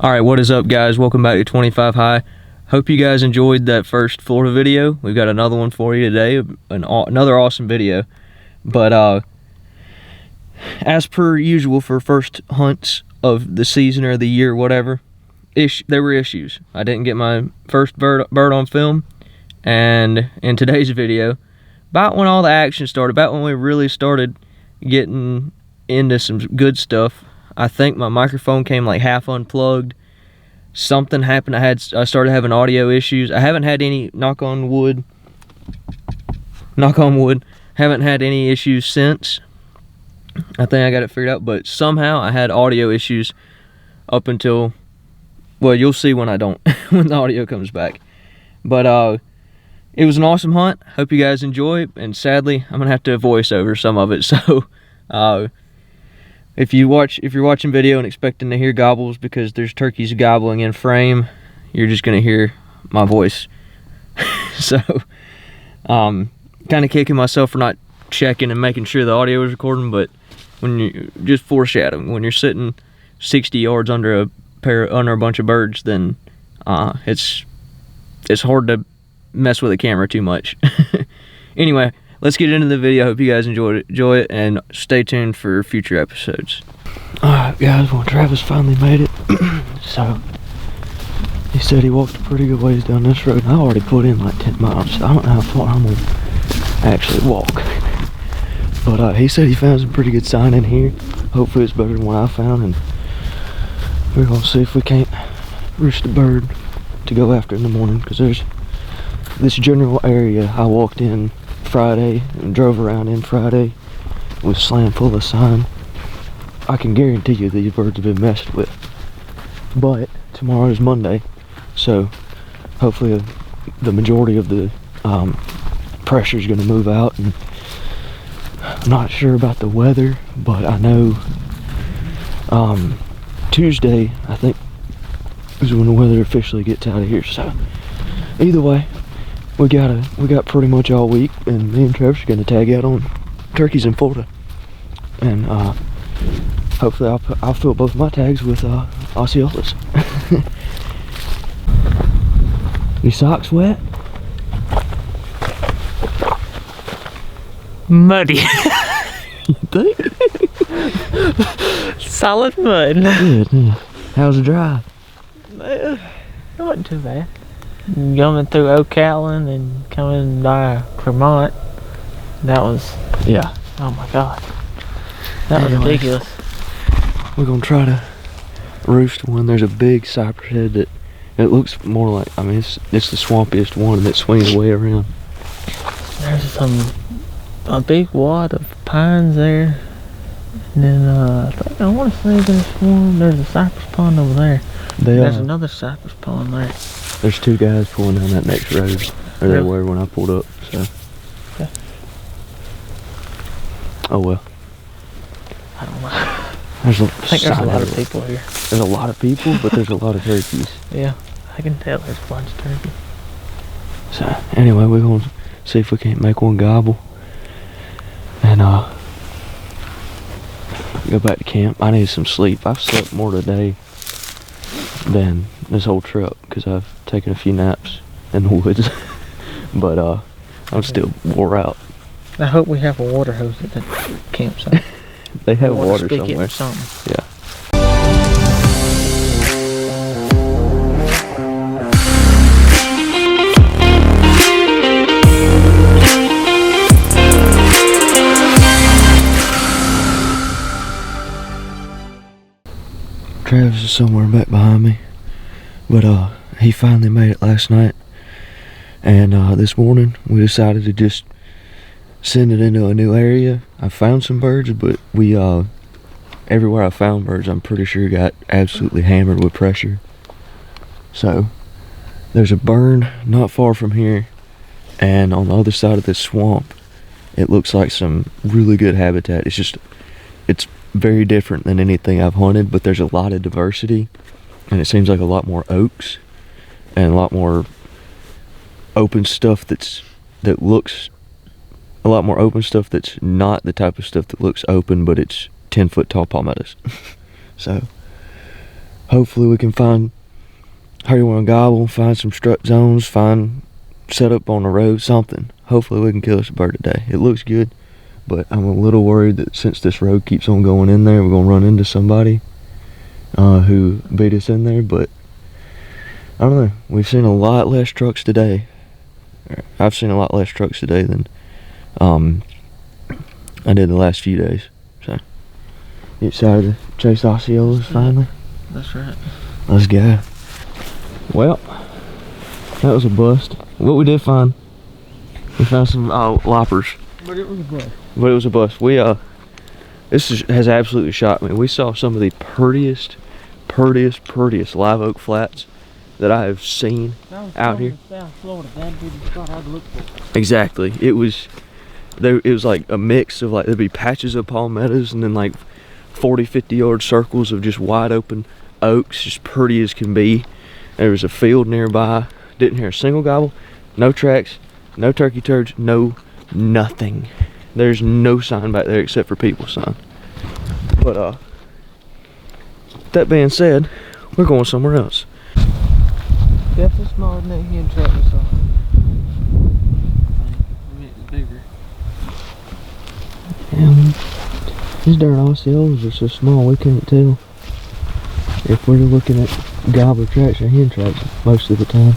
Alright, what is up guys? Welcome back to 25 High. Hope you guys enjoyed that first Florida video. We've got another one for you today, another awesome video. But as per usual for first hunts of the season or the year, whatever, there were issues. I didn't get my first bird on film, and in today's video, about when all the action started, about when we really started getting into some good stuff, I think my microphone came like half unplugged. Something happened. I started having audio issues. I haven't had any, knock on wood, haven't had any issues since. I think I got it figured out, but somehow I had audio issues up until, well, you'll see when I don't, when the audio comes back. But it was an awesome hunt. Hope you guys enjoy, and sadly, I'm gonna have to voice over some of it. So if you're watching video and expecting to hear gobbles because there's turkeys gobbling in frame, you're just gonna hear my voice. So kind of kicking myself for not checking and making sure the audio was recording, but when you just foreshadowing, when you're sitting 60 yards under a bunch of birds, then it's hard to mess with the camera too much. Anyway, let's get into the video. Hope you guys enjoy it, and stay tuned for future episodes. Alright guys, well, Travis finally made it. So he said he walked a pretty good ways down this road, and I already put in like 10 miles, so I don't know how far I'm gonna actually walk. But he said he found some pretty good sign in here. Hopefully it's better than what I found, and we're gonna see if we can't roost a bird to go after in the morning, because there's this general area I walked in Friday and drove around in Friday was slammed full of sign. I can guarantee you these birds have been messed with. But tomorrow is Monday, so hopefully the majority of the pressure is going to move out. And I'm not sure about the weather, but I know Tuesday I think is when the weather officially gets out of here. So either way, we got pretty much all week, and me and Travis are gonna tag out on turkeys in Florida, and hopefully I'll fill both my tags with Osceolas. Your socks wet? Muddy. You think? Solid mud. Good. Yeah. How's the drive? It wasn't too bad. Going through Ocala and coming by Vermont, that was, yeah, oh my god, that was ridiculous. We're gonna try to roost one. There's a big cypress head that it looks more like, I mean, it's the swampiest one that swings way around. There's a big wad of pines there, and then I want to say there's a cypress pond over there. There's another cypress pond there. There's two guys pulling down that next road, or they were when I pulled up, so. Okay. Oh well. I don't know. I think there's a lot of people here. There's a lot of people, but there's a lot of turkeys. Yeah, I can tell there's a bunch of turkeys. So, anyway, we're going to see if we can't make one gobble. And, go back to camp. I need some sleep. I've slept more today than this whole trip, because I've taken a few naps in the woods. But I'm still wore out. I hope we have a water hose at the campsite. They have water somewhere. Yeah. Travis is somewhere back behind me, but he finally made it last night, and this morning we decided to just send it into a new area. I found some birds, but we everywhere I found birds, I'm pretty sure got absolutely hammered with pressure. So there's a burn not far from here, and on the other side of this swamp it looks like some really good habitat. It's very different than anything I've hunted, but there's a lot of diversity, and it seems like a lot more oaks and a lot more open stuff that looks a lot more open stuff that's not the type of stuff that looks open, but it's 10-foot tall palmettos. So hopefully we can find how you want to gobble, find some strut zones, find set up on the road, something. Hopefully we can kill us a bird today. It looks good, but I'm a little worried that since this road keeps on going in there, we're gonna run into somebody who beat us in there. But I don't know. We've seen a lot less trucks today. I've seen a lot less trucks today than I did the last few days. So you excited to chase Osceolas finally? That's right. Let's go. Well, that was a bust. What we did find, we found some loppers. But it was a bust. But it was a bust. We has absolutely shocked me. We saw some of the prettiest live oak flats that I have seen out here. South Florida, that'd be the spot I'd look for. Exactly. It was like a mix of like, there'd be patches of palmettos and then like 40-50 yard circles of just wide open oaks, just pretty as can be. There was a field nearby. Didn't hear a single gobble, no tracks, no turkey turds, no nothing. There's no sign back there except for people's sign. But that being said, we're going somewhere else. Definitely smaller than that hen track we saw. I mean, it's bigger. These darn Osceolas are so small we can't tell if we're looking at gobbler tracks or hen tracks most of the time.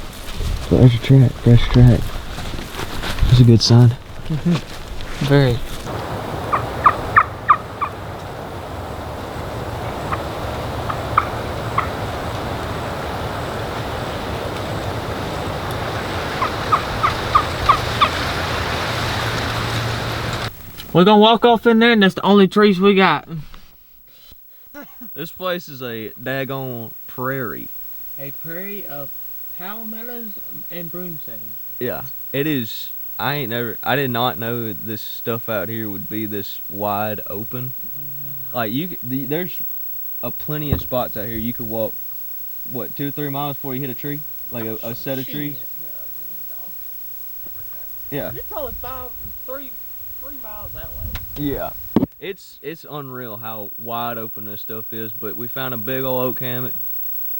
So there's a track, fresh track. That's a good sign. Very. We're gonna walk off in there and that's the only trees we got. This place is a daggone prairie. A prairie of palmettos and broom sage. Yeah, it is. I did not know this stuff out here would be this wide open. Like there's a plenty of spots out here you could walk, what, 2 or 3 miles before you hit a tree? Like a set of trees? Yeah. It's probably 3 miles that way. Yeah. It's unreal how wide open this stuff is, but we found a big old oak hammock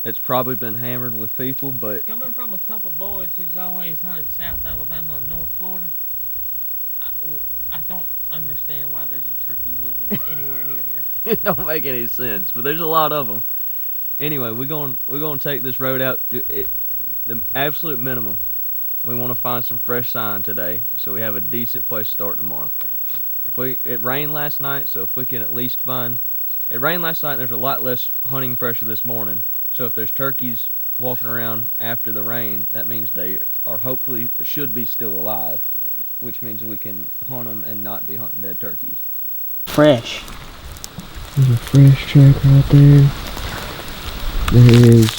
that's probably been hammered with people, but coming from a couple boys who's always hunted South Alabama and North Florida, I don't understand why there's a turkey living anywhere near here. It don't make any sense, but there's a lot of them. Anyway, we're gonna take this road out. The absolute minimum, we want to find some fresh sign today, so we have a decent place to start tomorrow. It rained last night, so if we can at least find, it rained last night and there's a lot less hunting pressure this morning. So if there's turkeys walking around after the rain, that means they should be still alive, which means we can hunt them and not be hunting dead turkeys. Fresh. There's a fresh track right there. There is,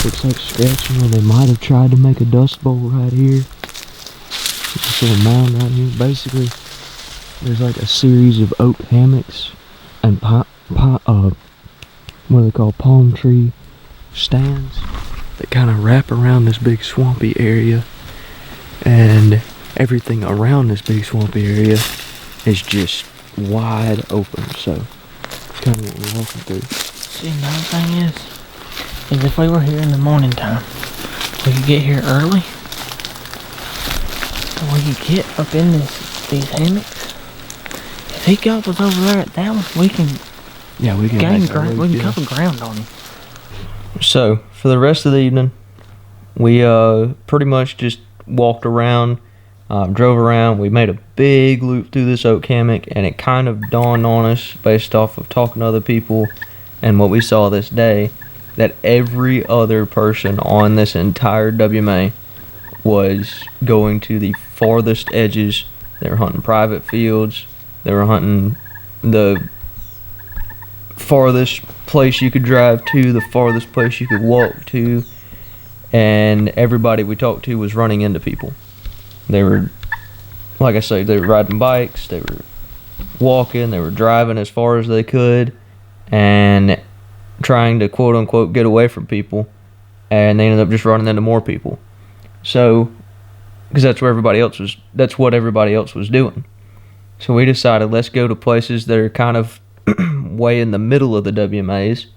looks like scratching, or they might have tried to make a dust bowl right here. There's a little mound right here. Basically, there's like a series of oak hammocks and what are they called, palm tree stands that kind of wrap around this big swampy area, and everything around this big swampy area is just wide open. So it's kind of what we're walking through. See, another thing is if we were here in the morning time, we could get here early, and we could get up in these hammocks. If he gobbles over there at that one, we can gain ground. We can cover ground on him. So for the rest of the evening, we pretty much just walked around, drove around. We made a big loop through this oak hammock, and it kind of dawned on us, based off of talking to other people and what we saw this day, that every other person on this entire WMA was going to the farthest edges. They were hunting private fields. They were hunting the farthest place you could drive to, the farthest place you could walk to, and everybody we talked to was running into people. They were, like I say, they were riding bikes, they were walking, they were driving as far as they could, and trying to quote unquote get away from people, and they ended up just running into more people. So, because that's what everybody else was doing. So we decided, let's go to places that are kind of way in the middle of the WMAs,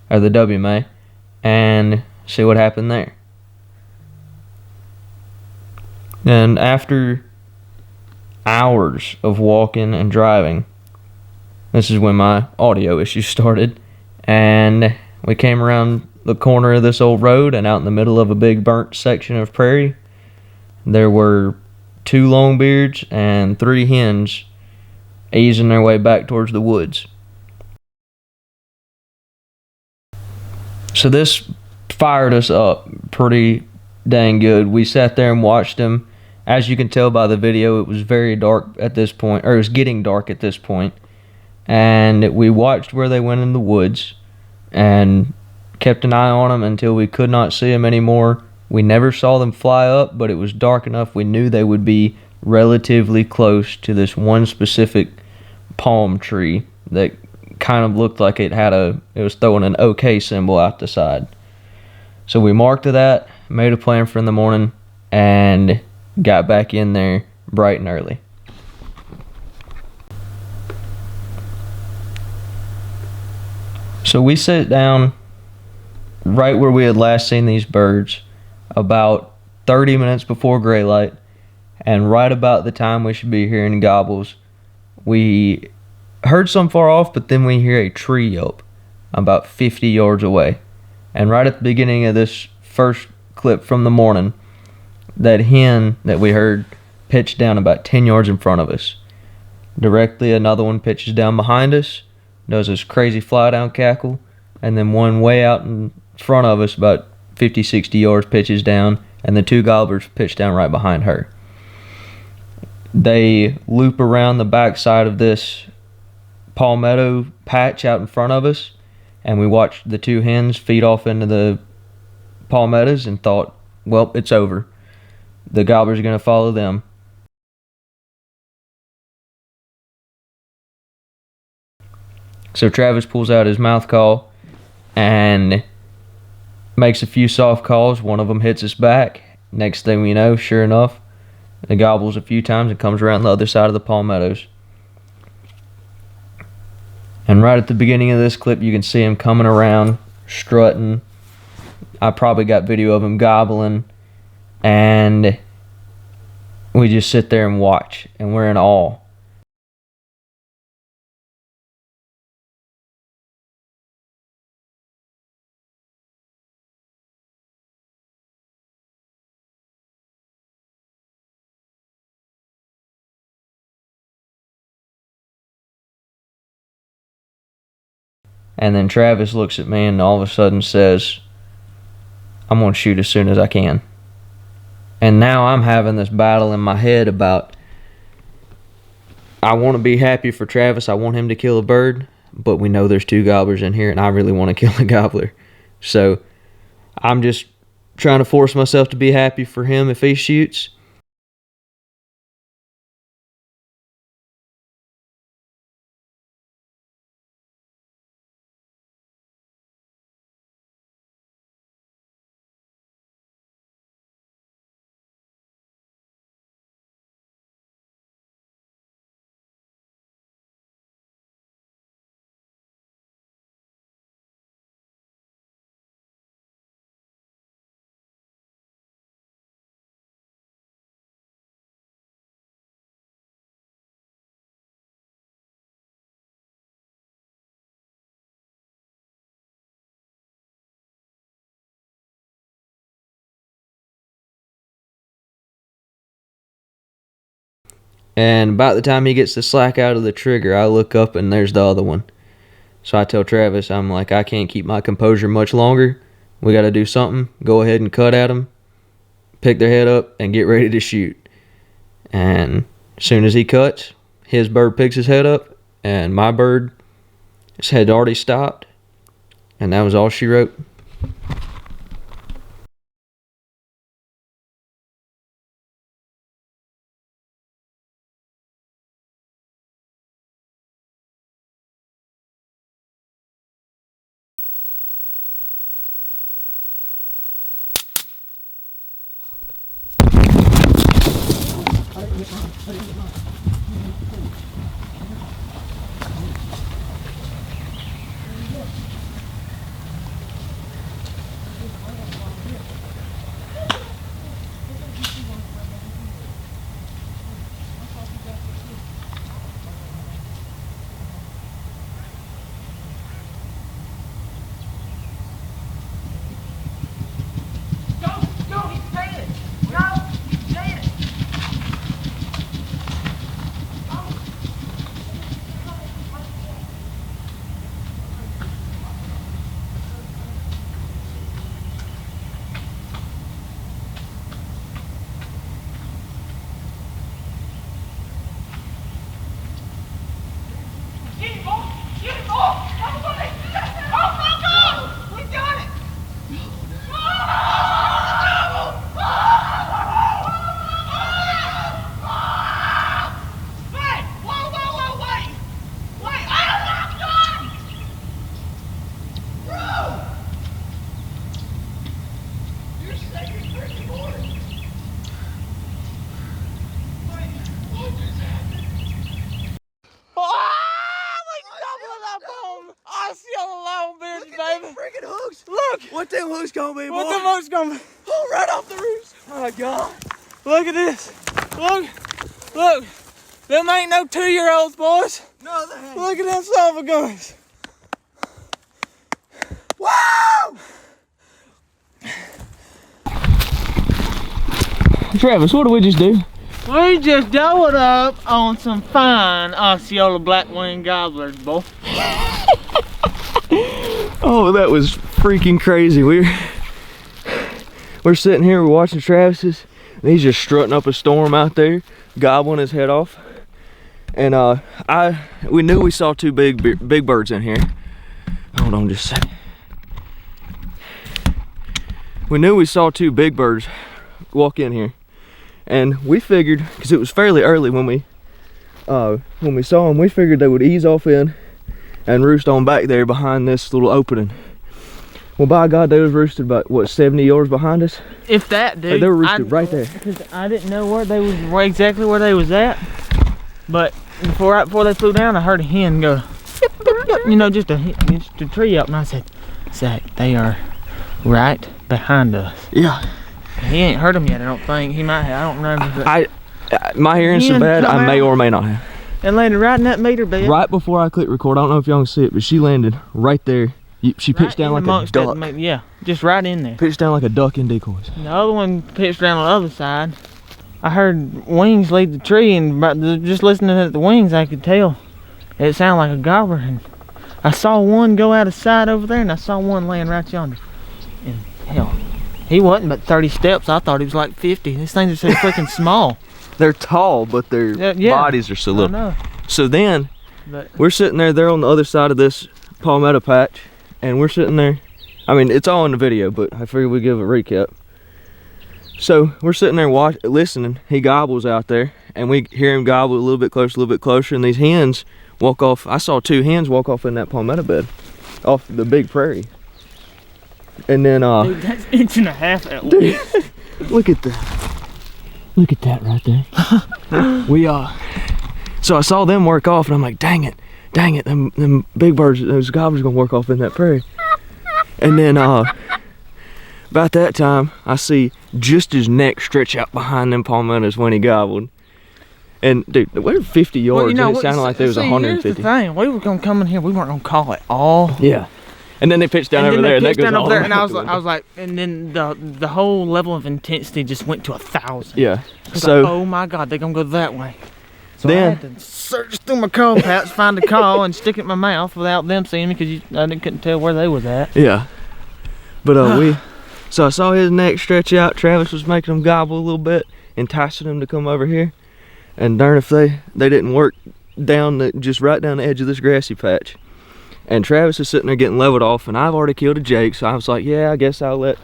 or the WMA, and see what happened there. And after hours of walking and driving, this is when my audio issues started, and we came around the corner of this old road, and out in the middle of a big burnt section of prairie, there were 2 Longbeards and 3 hens easing their way back towards the woods. So this fired us up pretty dang good. We sat there and watched them. As you can tell by the video, it was very dark at this point, or it was getting dark at this point. And we watched where they went in the woods and kept an eye on them until we could not see them anymore. We never saw them fly up, but it was dark enough we knew they would be relatively close to this one specific palm tree that kind of looked like it was throwing an OK symbol out the side. So we marked that, made a plan for in the morning, and got back in there bright and early. So we sat down right where we had last seen these birds, about 30 minutes before gray light, and right about the time we should be hearing gobbles, we heard some far off, but then we hear a tree yelp about 50 yards away. And right at the beginning of this first clip from the morning, that hen that we heard pitched down about 10 yards in front of us. Directly another one pitches down behind us, does this crazy fly down cackle, and then one way out in front of us about 50, 60 yards pitches down, and the 2 gobblers pitch down right behind her. They loop around the backside of this palmetto patch out in front of us, and we watched the 2 hens feed off into the palmettos and thought, well, it's over. The gobblers are going to follow them. So Travis pulls out his mouth call and makes a few soft calls. One of them hits us back. Next thing we know, sure enough, it gobbles a few times and comes around the other side of the palmettos. And right at the beginning of this clip, you can see him coming around, strutting. I probably got video of him gobbling. And we just sit there and watch, and we're in awe. And then Travis looks at me and all of a sudden says, I'm going to shoot as soon as I can. And now I'm having this battle in my head about, I want to be happy for Travis. I want him to kill a bird, but we know there's 2 gobblers in here and I really want to kill a gobbler. So I'm just trying to force myself to be happy for him if he shoots. And about the time he gets the slack out of the trigger, I look up and there's the other one. So I tell Travis, I'm like, I can't keep my composure much longer. We got to do something. Go ahead and cut at them, pick their head up, and get ready to shoot. And as soon as he cuts, his bird picks his head up, and my bird, his head already stopped. And that was all she wrote. What them hooks gonna be, boy? What the hooks gonna be? Oh, right off the roost. Oh my God. Look at this. Look. Them ain't no 2-year-olds, boys. No, they ain't. Look at them son of a guns. Wow! Travis, what did we just do? We just doubled up on some fine Osceola black-winged gobblers, boy. Oh, that was freaking crazy. We're sitting here, we're watching Travis's, and he's just strutting up a storm out there, gobbling his head off. And we knew we saw 2 big birds in here. Hold on just a second. We knew we saw 2 big birds walk in here, and we figured, because it was fairly early when we saw them, we figured they would ease off in and roost on back there behind this little opening. Well, by God, they was roosted about, what, 70 yards behind us? If that, dude. They were roosted right there. Because I didn't know where they was, exactly where they was at. But right before they flew down, I heard a hen go, yip, yip, yip, you know, just a tree up, and I said, Zach, they are right behind us. Yeah. He ain't heard them yet, I don't think. He might have, I don't remember. My hearing's so bad, I may or may not have. And landed right in that meter bed. Right before I click record, I don't know if y'all can see it, but she landed right there. She pitched down like a duck. Yeah, just right in there. Pitched down like a duck in decoys. The other one pitched down on the other side. I heard wings leave the tree, and just listening to the wings, I could tell it sounded like a gobbler. And I saw one go out of sight over there, and I saw one laying right yonder. And hell, he wasn't but 30 steps. I thought he was like 50. These things are so freaking small. They're tall, but their bodies are so little. I know. So then, we're sitting there, they're on the other side of this palmetto patch, and we're sitting there. I mean, it's all in the video, but I figured we'd give a recap. So we're sitting there listening. He gobbles out there, and we hear him gobble a little bit closer, and these hens walk off. I saw 2 hens walk off in that palmetto bed, off the big prairie. And then, dude, that's 1.5 inches at least. Look at that. Look at that right there. So I saw them work off, and I'm like, dang it, them big birds, those gobblers gonna work off in that prairie. And then, about that time, I see just his neck stretch out behind them palmettos when he gobbled. And dude, we're 50 yards, well, you know, and it sounded like there was 150. Here's the thing, we were gonna come in here, we weren't gonna call it all. Yeah. And then they pitched down over there, and that goes all there, and I was like, and then the whole level of intensity just went to 1,000. Yeah. So, like, oh my God, they're gonna go that way. So then I had to search through my coal pouch, find a call, and stick it in my mouth without them seeing me, because I couldn't tell where they was at. Yeah. But so I saw his neck stretch out. Travis was making them gobble a little bit, enticing them to come over here. And darn if they didn't work just right down the edge of this grassy patch. And Travis is sitting there getting leveled off, and I've already killed a jake, so I was like, yeah, I guess I'll let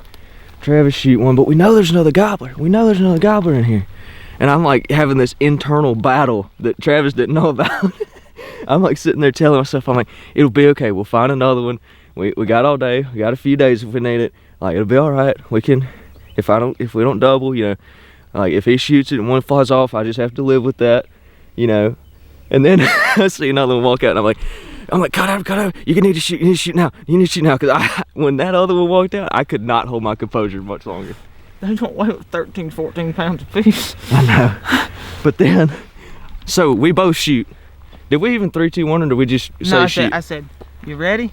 Travis shoot one, but we know there's another gobbler. We know there's another gobbler in here. And I'm like having this internal battle that Travis didn't know about. I'm like sitting there telling myself, I'm like, it'll be okay, we'll find another one. We got all day, we got a few days if we need it. Like, it'll be all right. We can, if we don't double, you know, like if he shoots it and one flies off, I just have to live with that, you know. And then I see another one walk out, and I'm like, cut out, you need to shoot now, because when that other one walked out, I could not hold my composure much longer. They don't weigh 13, 14 pounds apiece. I know. But then, so we both shoot. Did we even 3, 2, 1, or did we just say shoot? I said, you ready?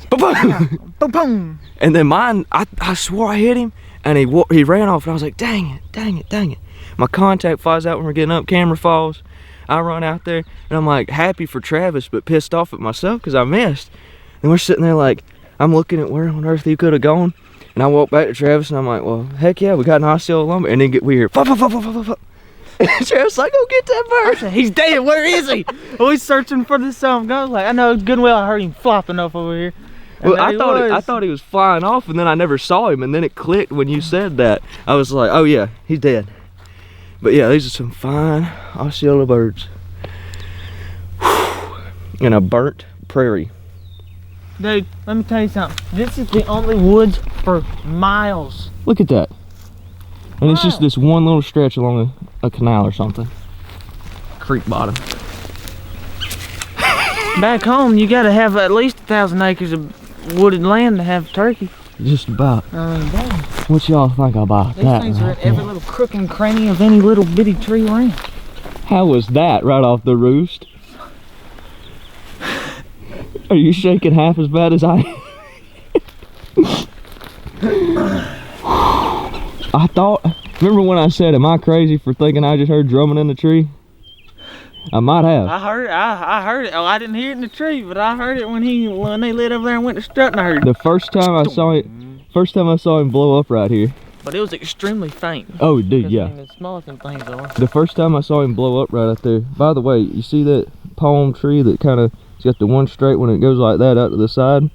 Boom, boom. Boom. And then mine, I swore I hit him, and he ran off, and I was like, dang it. My contact flies out when we're getting up, camera falls. I run out there, and I'm like happy for Travis, but pissed off at myself because I missed. And we're sitting there like, I'm looking at where on earth he could have gone. And I walk back to Travis, and I'm like, well, heck yeah, we got an Osceola lumber. And then we hear, pop. And Travis like, go get that bird. Said, he's dead, where is he? Always searching for this song. I was like, I know good and well I heard him flopping off over here. Well, I thought he was flying off, and then I never saw him, and then it clicked when you said that. I was like, oh yeah, he's dead. But yeah, these are some fine Osceola birds. In a burnt prairie. Dude, let me tell you something. This is the only woods for miles. Look at that. And it's just this one little stretch along a canal or something. Creek bottom. Back home, you gotta have at least 1,000 acres of wooded land to have turkey. just about. I mean, dang. What y'all think about These that? things are in every little crook and cranny of any little bitty tree around. How was that right off the roost? Are you shaking half as bad as I am? I thought, remember when I said, am I crazy for thinking I just heard drumming in the tree? I might have. I heard it. Oh, I didn't hear it in the tree, but I heard it when they lit over there and went to strutting. I heard it. The first time I saw him blow up right here. But it was extremely faint. Oh, dude, yeah. I mean, as small as them things are. The first time I saw him blow up right out there. By the way, you see that palm tree that kind of, it's got the one straight when it goes like that out to the side?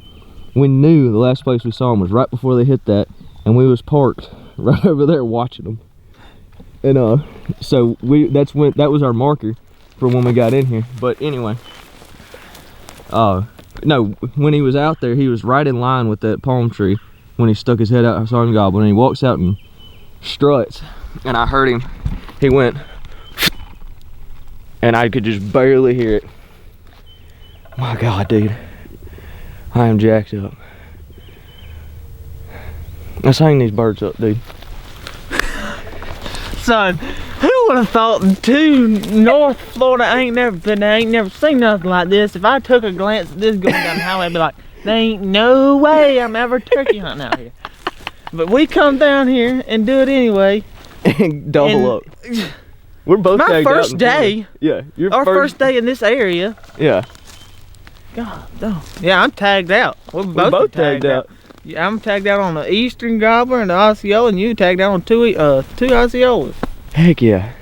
We knew the last place we saw him was right before they hit that, and we was parked right over there watching them. And so that was our marker for when we got in here. But anyway, no, when he was out there, he was right in line with that palm tree. When he stuck his head out, I saw him gobble, and he walks out and struts, and I heard him. He went, and I could just barely hear it. My God, dude, I am jacked up. Let's hang these birds up, dude. Son, who would have thought North Florida ain't never seen nothing like this? If I took a glance at this going down the highway, I'd be like, there ain't no way I'm ever turkey hunting out here. But we come down here and do it anyway. And double up. We're both my tagged out. first day. Yeah, our first day in this area. Yeah. God, no. Yeah, I'm tagged out. We're both tagged out. Yeah, I'm tagged out on the eastern gobbler and the Osceola, and you tagged out on two Osceolas. Heck yeah.